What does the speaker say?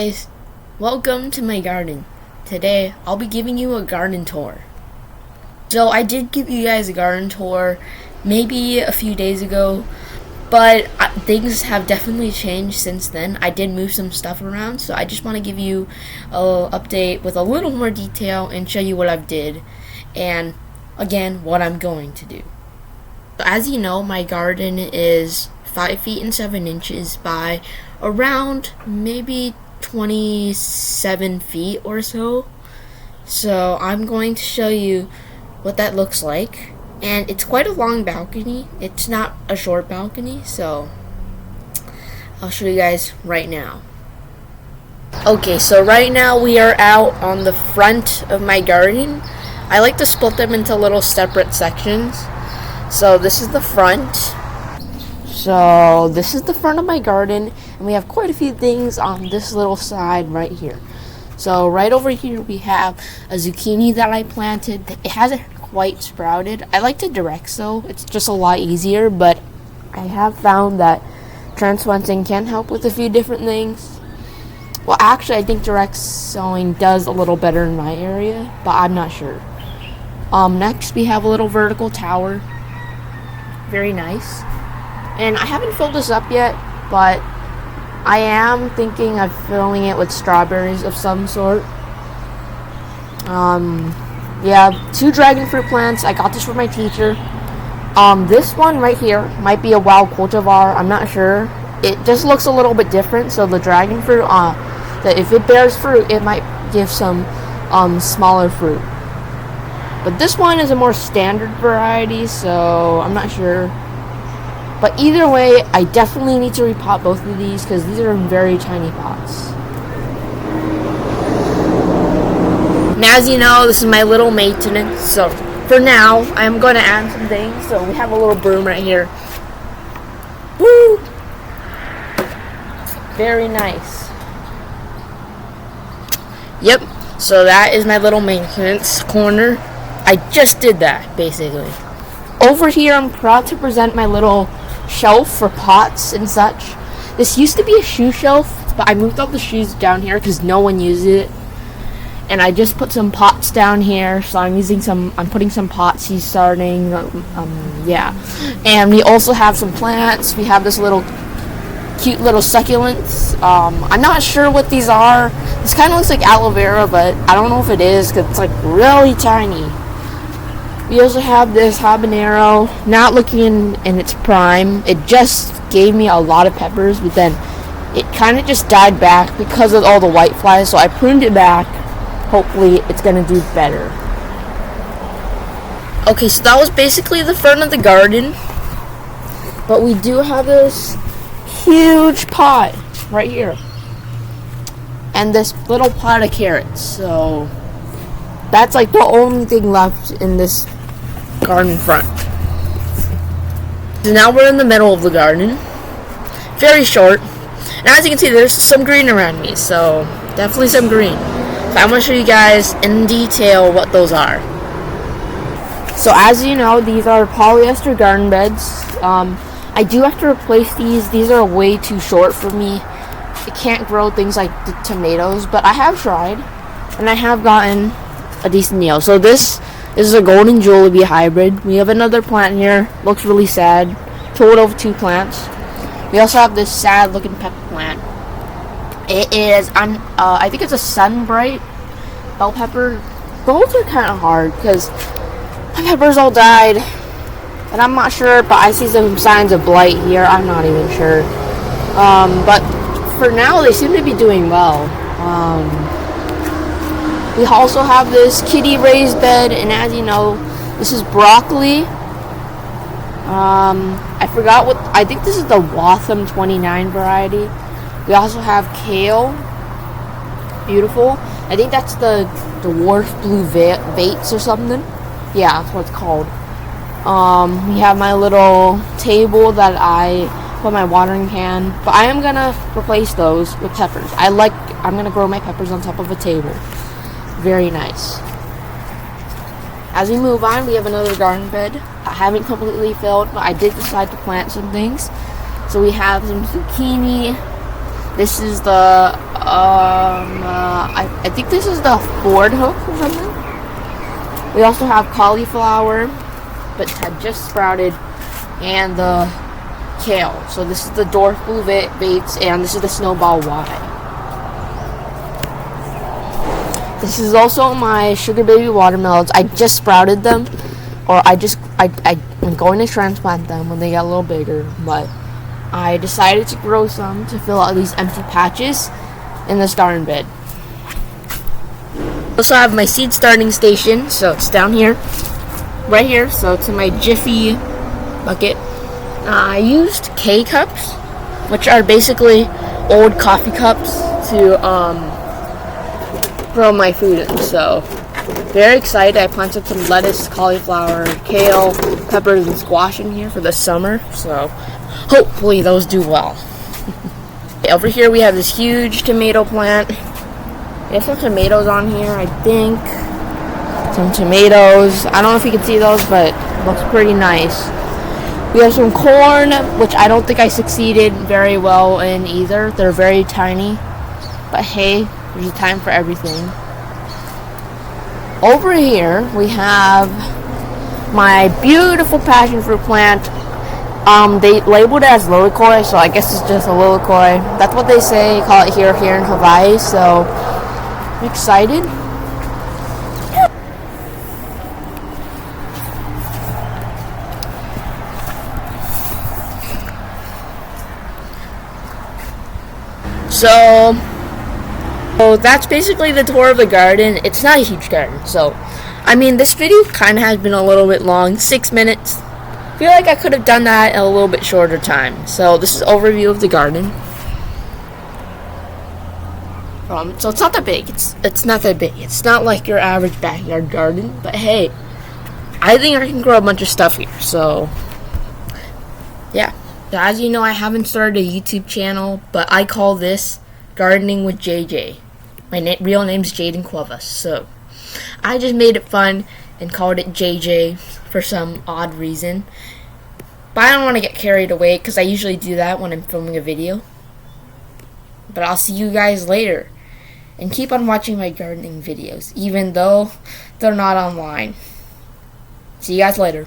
Guys, welcome to my garden. Today I'll be giving you a garden tour. So I did give you guys a garden tour maybe a few days ago, but things have definitely changed since then. I did move some stuff around, so I just want to give you an update with a little more detail and show you what I've did and again what I'm going to do. So as you know, my garden is 5 feet and 7 inches by around maybe 27 feet or so. So I'm going to show you what that looks like. And it's quite a long balcony. It's not a short balcony, so I'll show you guys right now. Okay, so right now we are out on the front of my garden. I like to split them into little separate sections. So this is the front. So this is the front of my garden, and we have quite a few things on this little side right here. So right over here we have a zucchini that I planted. It hasn't quite sprouted. I like to direct sow. It's just a lot easier, but I have found that transplanting can help with a few different things. Well, actually I think direct sowing does a little better in my area, but I'm not sure. Next we have a little vertical tower. Very nice. And I haven't filled this up yet, but I am thinking of filling it with strawberries of some sort. Yeah, 2 dragon fruit plants. I got this from my teacher. This one right here might be a wild cultivar. I'm not sure. It just looks a little bit different. So the dragon fruit, that if it bears fruit, it might give some smaller fruit. But this one is a more standard variety, so I'm not sure. But either way, I definitely need to repot both of these because these are in very tiny pots. And as you know, this is my little maintenance. So for now, I'm going to add some things. So we have a little broom right here. Woo! Very nice. Yep. So that is my little maintenance corner. I just did that, basically. Over here, I'm proud to present my little shelf for pots and such. This used to be a shoe shelf, but I moved all the shoes down here because no one uses it. And I just put some pots down here, so I'm putting some pots he's starting, yeah. And we also have some plants. We have this cute little succulents. I'm not sure what these are. This kind of looks like aloe vera, but I don't know if it is because it's like really tiny. We also have this habanero, not looking in its prime. It just gave me a lot of peppers, but then it kind of just died back because of all the white flies, so I pruned it back. Hopefully it's going to do better. Okay, so that was basically the front of the garden. But we do have this huge pot right here. And this little pot of carrots, so that's like the only thing left in this garden front. So now we're in the middle of the garden. Very short. And as you can see, there's some green around me, so definitely some green. So I'm going to show you guys in detail what those are. So as you know, these are polyester garden beds. I do have to replace these. These are way too short for me. I can't grow things like the tomatoes, but I have tried, and I have gotten a decent deal. So this is a golden jollibee hybrid. We have another plant here. Looks really sad. Total of 2 plants. We also have this sad looking pepper plant. It is I think it's a Sunbright bell pepper. Those are kind of hard because my peppers all died, and I'm not sure, but I see some signs of blight here. I'm not even sure. But for now, they seem to be doing well. We also have this kitty raised bed, and as you know, this is broccoli. I forgot I think this is the Watham 29 variety. We also have kale. Beautiful. I think that's the dwarf blue vates or something. Yeah, that's what it's called. We have my little table that I put my watering can, but I am gonna replace those with peppers. I'm gonna grow my peppers on top of a table. Very nice. As we move on, we have another garden bed. I haven't completely filled, but I did decide to plant some things. So we have some zucchini. This is the I think this is the Ford hook or something. We also have cauliflower, but had just sprouted, and the kale. So this is the dwarf blue Bates, and this is the snowball Y. This is also my sugar baby watermelons. I just sprouted them, or I'm going to transplant them when they get a little bigger, but I decided to grow some to fill out these empty patches in this garden bed. I also have my seed starting station, so it's down here, right here. So it's in my Jiffy bucket. I used K-cups, which are basically old coffee cups, to grow my food in. So very excited. I planted some lettuce, cauliflower, kale, peppers, and squash in here for the summer. So hopefully those do well. Over here we have this huge tomato plant. We have some tomatoes on here, I think. Some tomatoes. I don't know if you can see those, but it looks pretty nice. We have some corn, which I don't think I succeeded very well in either. They're very tiny. But hey, there's a time for everything. Over here we have my beautiful passion fruit plant. They labeled it as lilikoi, so I guess it's just a lilikoi. That's what they say, call it here in Hawaii, so I'm excited. So that's basically the tour of the garden. It's not a huge garden, so I mean this video kind of has been a little bit long, 6 minutes. I feel like I could have done that in a little bit shorter time. So this is overview of the garden. So it's not that big. It's not that big. It's not like your average backyard garden, but hey, I think I can grow a bunch of stuff here. So yeah. So as you know, I haven't started a YouTube channel, but I call this Gardening with JJ. My real name's Jaden Cuevas, so I just made it fun and called it JJ for some odd reason. But I don't want to get carried away because I usually do that when I'm filming a video. But I'll see you guys later. And keep on watching my gardening videos, even though they're not online. See you guys later.